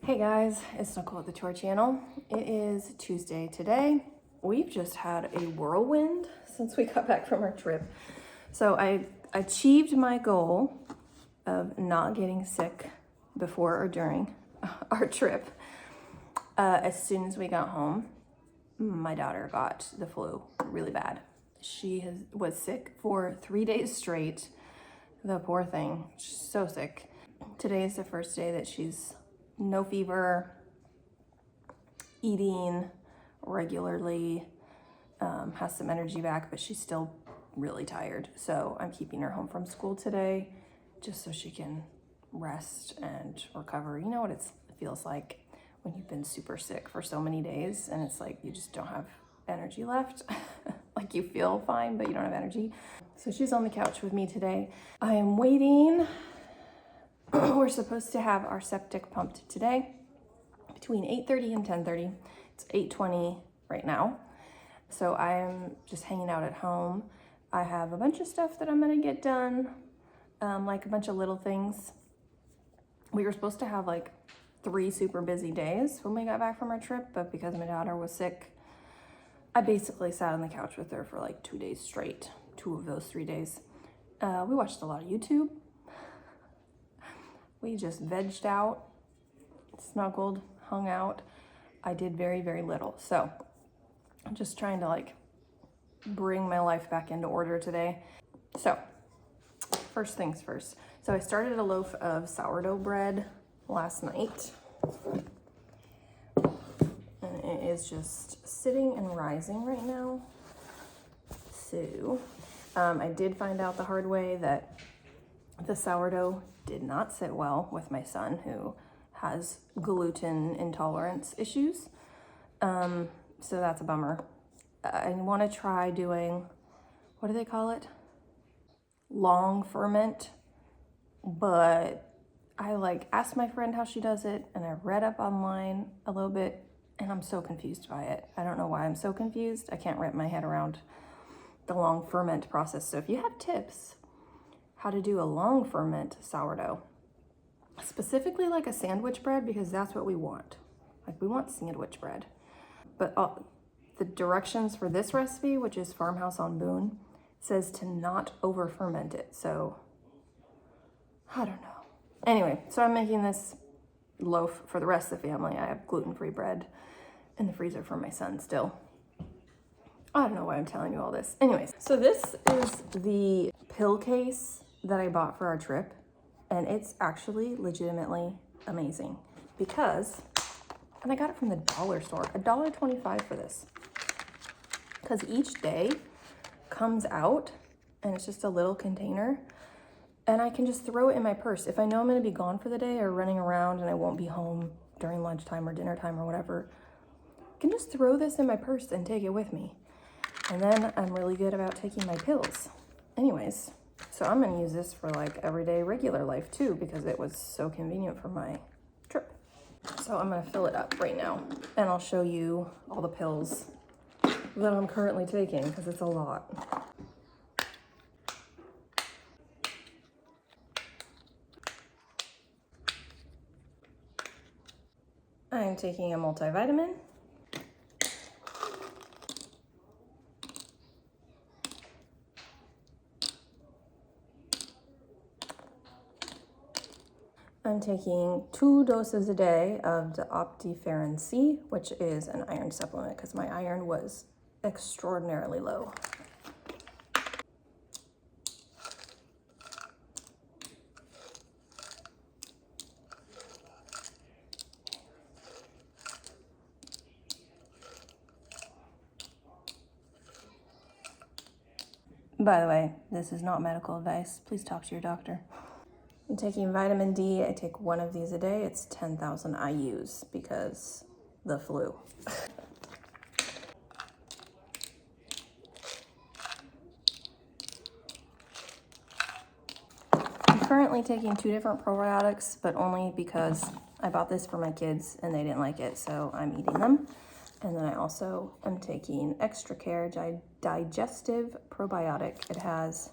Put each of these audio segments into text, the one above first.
Hey guys, it's Nicole at the Chore Channel. It is Tuesday today. We've just had a whirlwind since we got back from our trip. So I achieved my goal of not getting sick before or during our trip. As soon as we got home, my daughter got the flu really bad. She was sick for 3 days straight. The poor thing, she's so sick. Today is the first day that she's no fever, eating regularly, has some energy back, but she's still really tired. So I'm keeping her home from school today just so she can rest and recover. You know what it feels like when you've been super sick for so many days and it's like you just don't have energy left. Like you feel fine, but you don't have energy. So she's on the couch with me today. I am waiting. We're supposed to have our septic pumped today between 8:30 and 10:30. It's 8:20 right now. So I am just hanging out at home. I have a bunch of stuff that I'm gonna get done, like a bunch of little things. We were supposed to have like 3 super busy days when we got back from our trip, but because my daughter was sick, I basically sat on the couch with her for like 2 days straight, 2 of those 3 days. We watched a lot of YouTube. We just vegged out, snuggled, hung out. I did very, very little. So I'm just trying to like bring my life back into order today. So first things first. So I started a loaf of sourdough bread last night. And it is just sitting and rising right now. So I did find out the hard way that the sourdough did not sit well with my son who has gluten intolerance issues. So that's a bummer. I want to try doing, what do they call it? Long ferment. But I like asked my friend how she does it and I read up online a little bit and I'm so confused by it. I don't know why I'm so confused. I can't wrap my head around the long ferment process. So if you have tips how to do a long ferment sourdough, specifically like a sandwich bread, because that's what we want. Like we want sandwich bread. But the directions for this recipe, which is Farmhouse on Boone, says to not over ferment it. So I don't know. Anyway, so I'm making this loaf for the rest of the family. I have gluten-free bread in the freezer for my son still. I don't know why I'm telling you all this. Anyways, so this is the pill case that I bought for our trip, and it's actually legitimately amazing because, and I got it from the dollar store, $1.25 for this, because each day comes out and it's just a little container and I can just throw it in my purse. If I know I'm gonna be gone for the day or running around and I won't be home during lunchtime or dinner time or whatever, I can just throw this in my purse and take it with me. And then I'm really good about taking my pills. Anyways, so I'm gonna use this for like everyday regular life too, because it was so convenient for my trip. So I'm gonna fill it up right now and I'll show you all the pills that I'm currently taking because it's a lot. I'm taking a multivitamin. I'm taking 2 doses a day of the Optiferin C, which is an iron supplement because my iron was extraordinarily low. By the way, this is not medical advice. Please talk to your doctor. I'm taking vitamin D. I take 1 of these a day. It's 10,000 IUs because the flu. I'm currently taking 2 different probiotics, but only because I bought this for my kids and they didn't like it, so I'm eating them. And then I also am taking Extra Care Digestive Probiotic. It has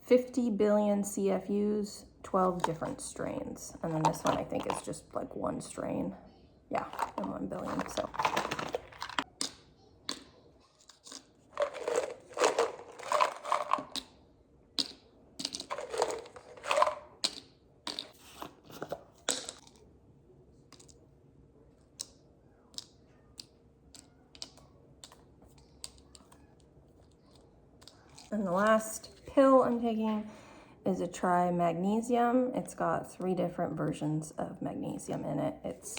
50 billion CFUs, 12 different strains. And then this one I think is just like one strain. Yeah, and 1 billion, so. And the last pill I'm taking is a tri-magnesium. It's got 3 different versions of magnesium in it. It's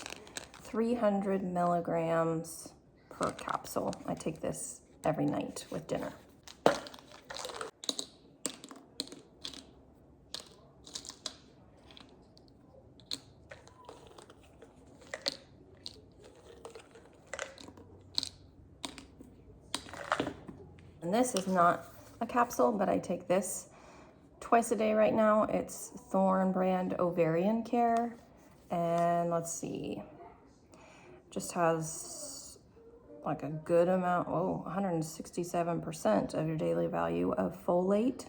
300 milligrams per capsule. I take this every night with dinner. And this is not a capsule, but I take this twice a day right now. It's Thorne brand Ovarian Care. And let's see, just has like a good amount, 167% of your daily value of folate.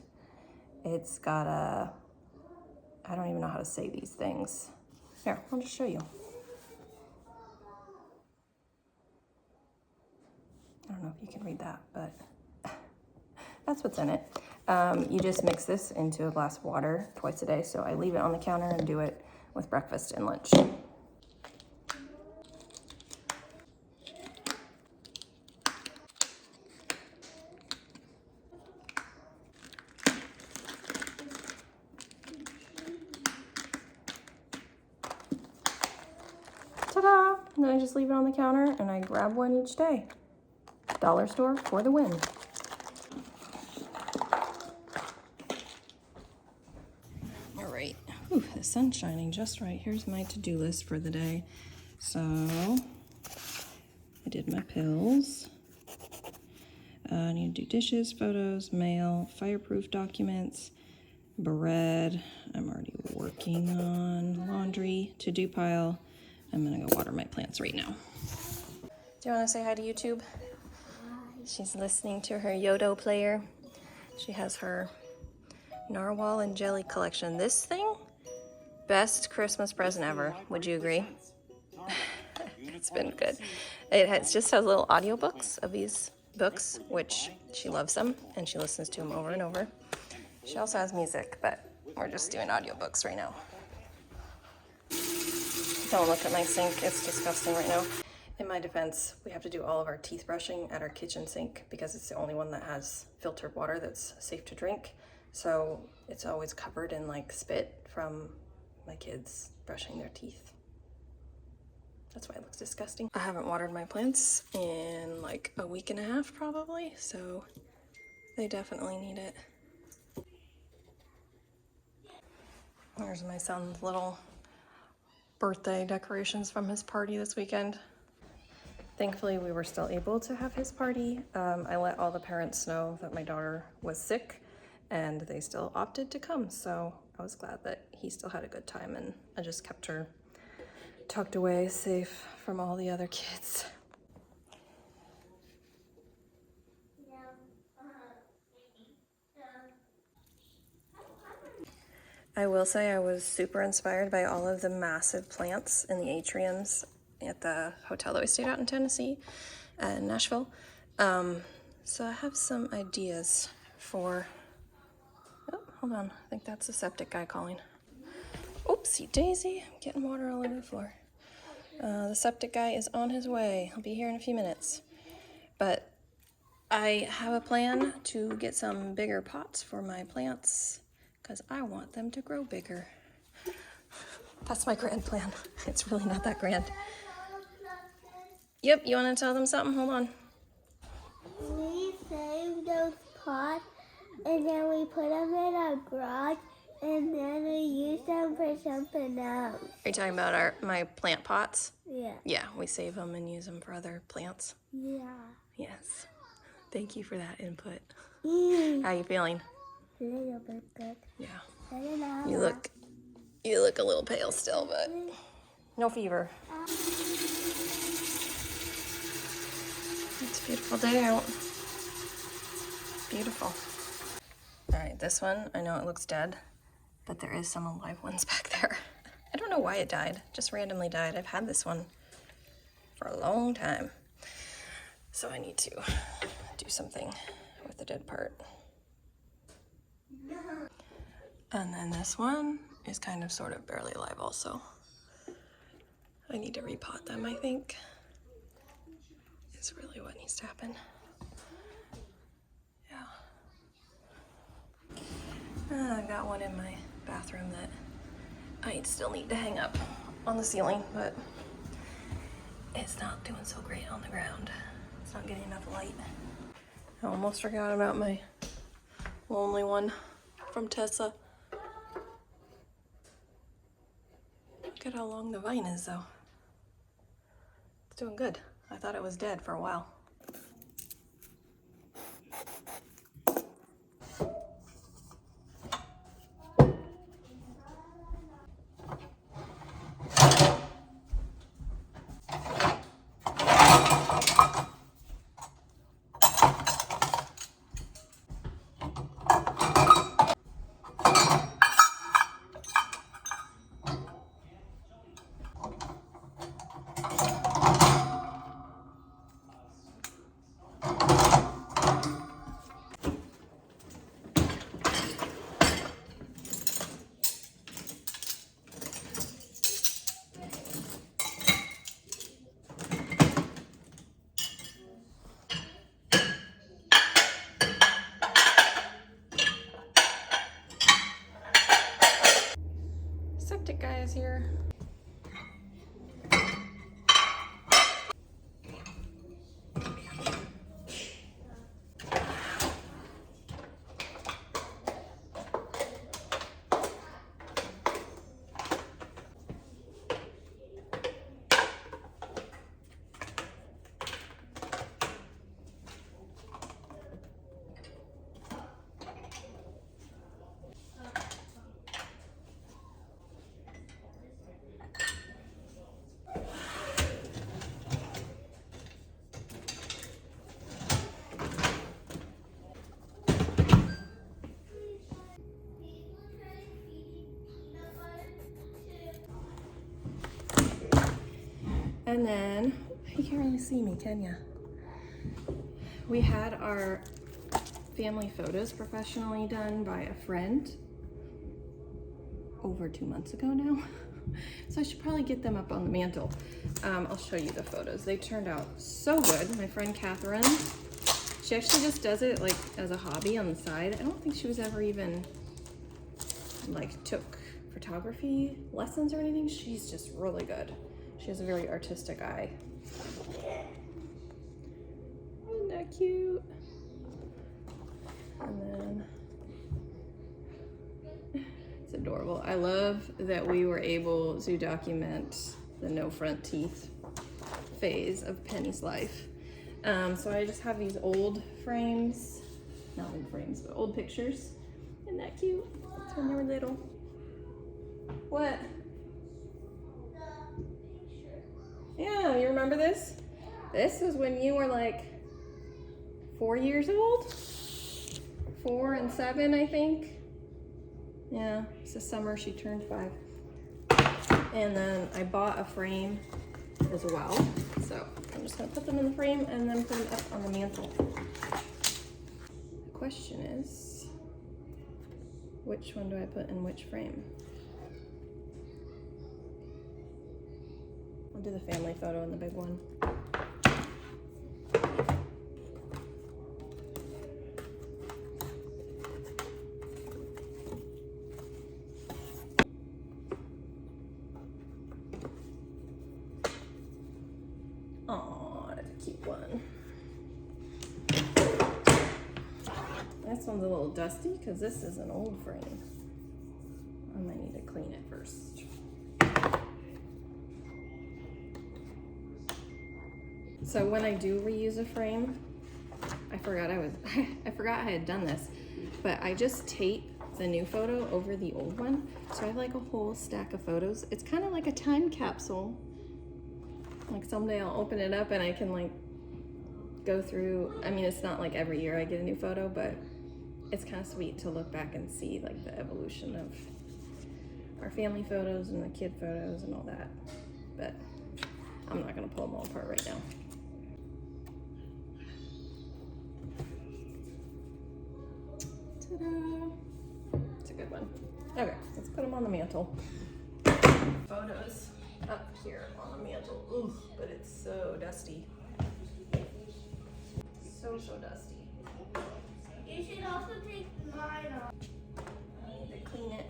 It's got a, I don't even know how to say these things. Here, I'll just show you. I don't know if you can read that, but that's what's in it. You just mix this into a glass of water twice a day. So I leave it on the counter and do it with breakfast and lunch. Ta-da! And then I just leave it on the counter and I grab one each day. Dollar store for the win. All right. Ooh, the sun's shining just right. Here's my to-do list for the day. So I did my pills. I need to do dishes, photos, mail, fireproof documents, bread. I'm already working on laundry, to-do pile. I'm gonna go water my plants right now. Do you want to say hi to YouTube? She's listening to her Yodo player. She has her narwhal and jelly collection. This thing, best Christmas present ever. Would you agree? It's been good. It just has little audiobooks of these books, which she loves them, and she listens to them over and over. She also has music, but we're just doing audiobooks right now. Don't look at my sink, it's disgusting right now. In my defense, we have to do all of our teeth brushing at our kitchen sink because it's the only one that has filtered water that's safe to drink. So it's always covered in like spit from my kids brushing their teeth. That's why it looks disgusting. I haven't watered my plants in like a week and a half probably, so they definitely need it. There's my son's little birthday decorations from his party this weekend. Thankfully, we were still able to have his party. I let all the parents know that my daughter was sick and they still opted to come. So I was glad that he still had a good time, and I just kept her tucked away, safe from all the other kids. I will say I was super inspired by all of the massive plants in the atriums at the hotel that we stayed at in Tennessee, in Nashville. So I have some ideas for, oh, hold on, I think that's the septic guy calling. Oopsie daisy, I'm getting water all over the floor. The septic guy is on his way. He'll be here in a few minutes. But I have a plan to get some bigger pots for my plants because I want them to grow bigger. That's my grand plan. It's really not that grand. Yep, you want to tell them something? Hold on. We save those pots and then we put them in our garage and then we use them for something else. Are you talking about my plant pots? Yeah. Yeah, we save them and use them for other plants. Yeah. Yes. Thank you for that input. Mm. How are you feeling? A little bit good. Yeah. I don't know. You look a little pale still, but no fever. It's a beautiful day out. Beautiful. All right, this one, I know it looks dead, but there is some alive ones back there. I don't know why it died, just randomly died. I've had this one for a long time. So I need to do something with the dead part. And then this one is kind of sort of barely alive also. I need to repot them, I think. Is really what needs to happen. Yeah. I've got one in my bathroom that I still need to hang up on the ceiling, but it's not doing so great on the ground. It's not getting enough light. I almost forgot about my lonely one from Tessa. Look at how long the vine is though. It's doing good. I thought it was dead for a while. Septic guy is here. And then, you can't really see me, can ya? We had our family photos professionally done by a friend over 2 months ago now. So I should probably get them up on the mantle. I'll show you the photos. They turned out so good. My friend Catherine, she actually just does it like as a hobby on the side. I don't think she was ever even like took photography lessons or anything. She's just really good. She has a very artistic eye. Isn't that cute? And then it's adorable. I love that we were able to document the no front teeth phase of Penny's life. So I just have these old frames, not old frames, but old pictures. Isn't that cute? It's when they were little. What? Yeah, you remember this? This was when you were like 4 years old? 4 and 7, I think. Yeah, it's the summer she turned 5. And then I bought a frame as well. So I'm just gonna put them in the frame and then put them up on the mantle. The question is, which one do I put in which frame? I'll do the family photo in the big one. Oh, that's a cute one. This one's a little dusty because this is an old frame. I might need to clean it first. So when I do reuse a frame, I forgot I had done this, but I just tape the new photo over the old one. So I have like a whole stack of photos. It's kind of like a time capsule. Like someday I'll open it up and I can like go through, I mean, it's not like every year I get a new photo, but it's kind of sweet to look back and see like the evolution of our family photos and the kid photos and all that. But I'm not gonna pull them all apart right now. Ta-da! It's a good one. Okay, let's put them on the mantle. Photos up here on the mantle. Ooh, but it's so dusty. So dusty. You should also take mine off. I need to clean it.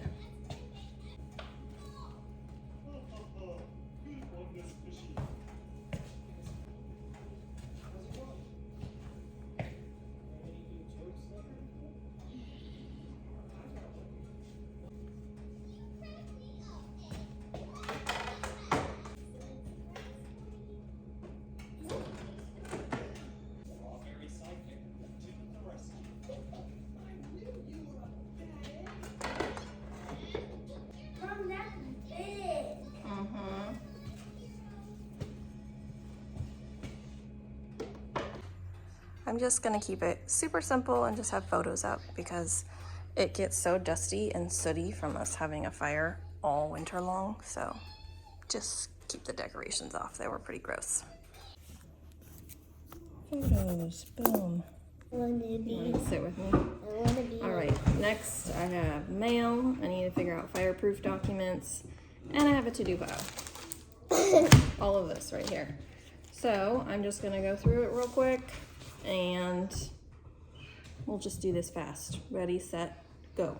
Mom, that's big. I'm just gonna keep it super simple and just have photos up because it gets so dusty and sooty from us having a fire all winter long. So just keep the decorations off. They were pretty gross. Photos, boom. I want to be. You wanna sit with me? I want to be. All right, next I have mail. I need to figure out fireproof documents, and I have a to-do pile. All of this right here. So I'm just gonna go through it real quick, and we'll just do this fast. Ready, set, go.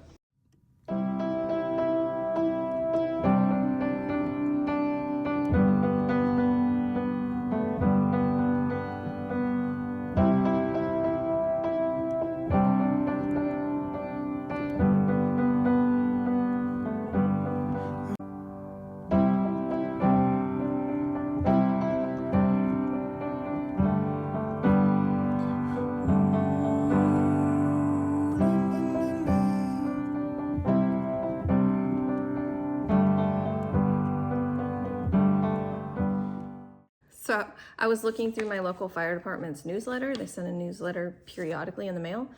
So I was looking through my local fire department's newsletter. They send a newsletter periodically in the mail,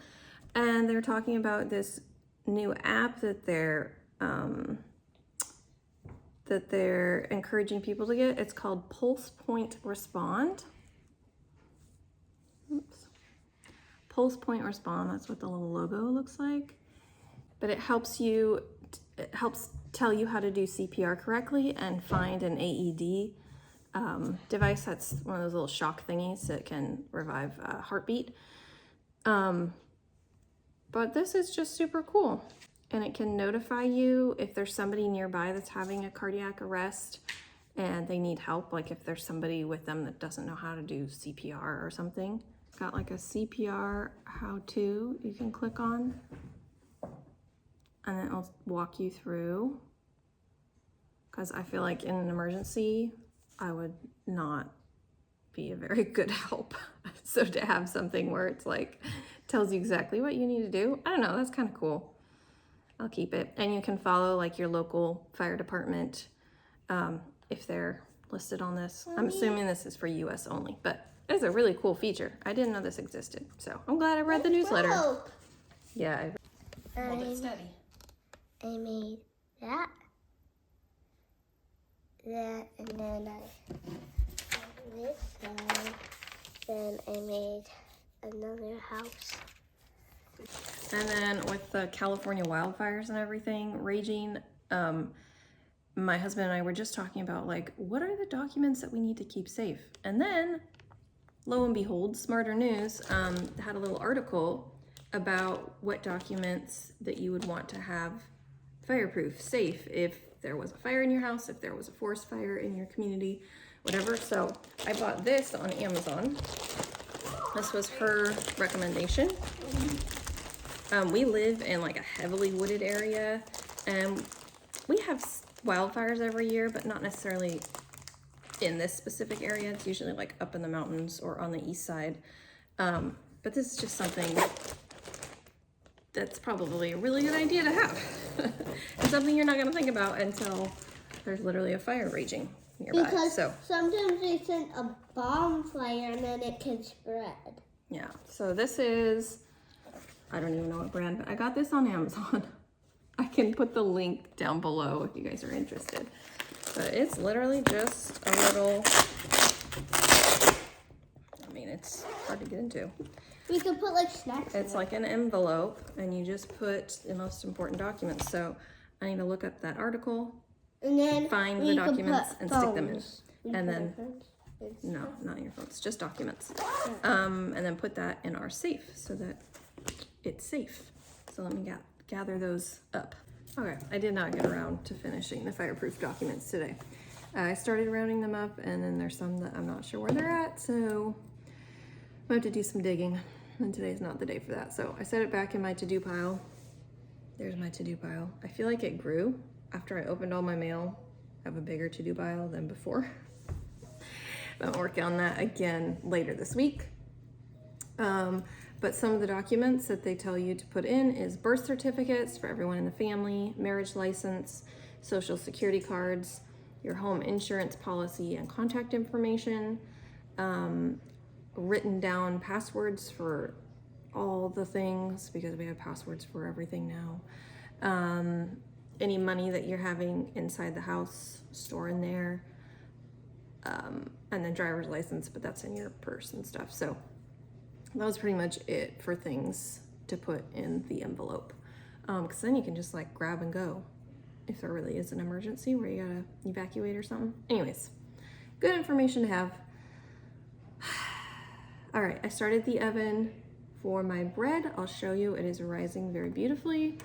and they're talking about this new app that they're encouraging people to get. It's called Pulse Point Respond. Oops. Pulse Point Respond. That's what the little logo looks like. But it helps tell you how to do CPR correctly and find an AED device. That's one of those little shock thingies that can revive a heartbeat. But this is just super cool, and it can notify you if there's somebody nearby that's having a cardiac arrest and they need help, like if there's somebody with them that doesn't know how to do CPR or something. It's got like a CPR how-to you can click on, and then it'll walk you through, because I feel like in an emergency I would not be a very good help. So to have something where it's like tells you exactly what you need to do, I don't know, that's kind of cool. I'll keep it. And you can follow like your local fire department if they're listed on this. I'm assuming this is for US only, but it's a really cool feature. I didn't know this existed, so I'm glad I read the newsletter. Yeah, hold it steady. I made that, and then I this side. Then I made another house. And then with the California wildfires and everything raging, my husband and I were just talking about like, what are the documents that we need to keep safe? And then, lo and behold, Smarter News had a little article about what documents that you would want to have fireproof, safe, if there was a fire in your house, if there was a forest fire in your community, whatever. So I bought this on Amazon. This was her recommendation. We live in like a heavily wooded area, and we have wildfires every year, but not necessarily in this specific area. It's usually like up in the mountains or on the east side. But this is just something that's probably a really good idea to have. And something you're not gonna think about until there's literally a fire raging nearby. Because sometimes they send a bonfire and then it can spread. Yeah, so this is, I don't even know what brand, but I got this on Amazon. I can put the link down below if you guys are interested. But it's literally just a little, I mean, it's hard to get into. We could put like snacks. It's like an envelope, and you just put the most important documents. So I need to look up that article, And then find the we could documents, put and stick them in. phones. And then, no, not your phones, just documents. And then put that in our safe so that it's safe. So let me gather those up. Okay, I did not get around to finishing the fireproof documents today. I started rounding them up, and then there's some that I'm not sure where they're at, so I have to do some digging, and today's not the day for that. So I set it back in my to-do pile. There's my to-do pile. I feel like it grew after I opened all my mail. I have a bigger to-do pile than before. I'll work on that again later this week. But some of the documents that they tell you to put in is birth certificates for everyone in the family, marriage license, social security cards, your home insurance policy and contact information, written down passwords for all the things because we have passwords for everything now. Any money that you're having inside the house, store in there, and then driver's license, but that's in your purse and stuff. So that was pretty much it for things to put in the envelope. Because then you can just like grab and go if there really is an emergency where you gotta evacuate or something. Anyways, good information to have. All right, I started the oven for my bread. I'll show you, it is rising very beautifully.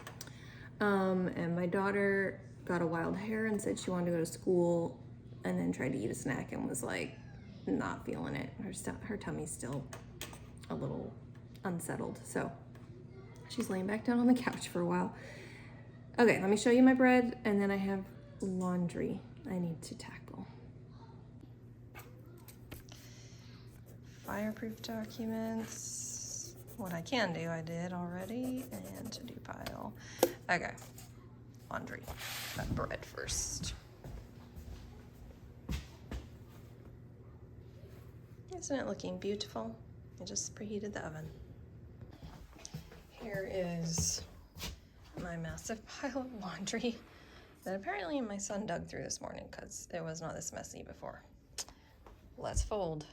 And my daughter got a wild hair and said she wanted to go to school, and then tried to eat a snack and was like not feeling it. Her tummy's still a little unsettled, so she's laying back down on the couch for a while. Okay, let me show you my bread, and then I have laundry I need to tackle. Fireproof documents. What I can do, I did already, and to-do pile. Okay, laundry. Got bread first. Isn't it looking beautiful? I just preheated the oven. Here is my massive pile of laundry that apparently my son dug through this morning because it was not this messy before. Let's fold.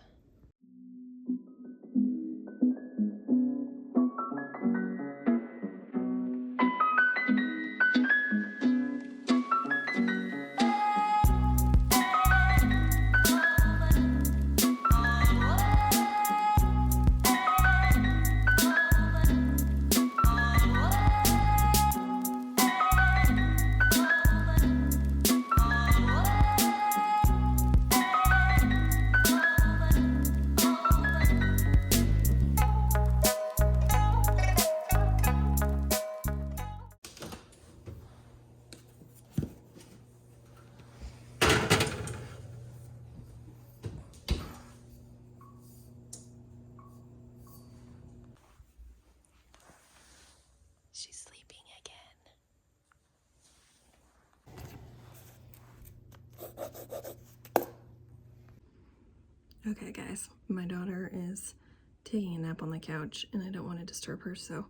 She's sleeping again. Okay guys, my daughter is taking a nap on the couch and I don't want to disturb her, so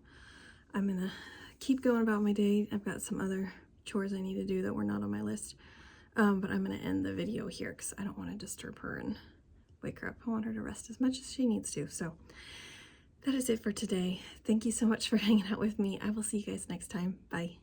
I'm gonna keep going about my day. I've got some other chores I need to do that were not on my list, but I'm gonna end the video here because I don't want to disturb her and wake her up. I want her to rest as much as she needs to. So that is it for today. Thank you so much for hanging out with me. I will see you guys next time. Bye.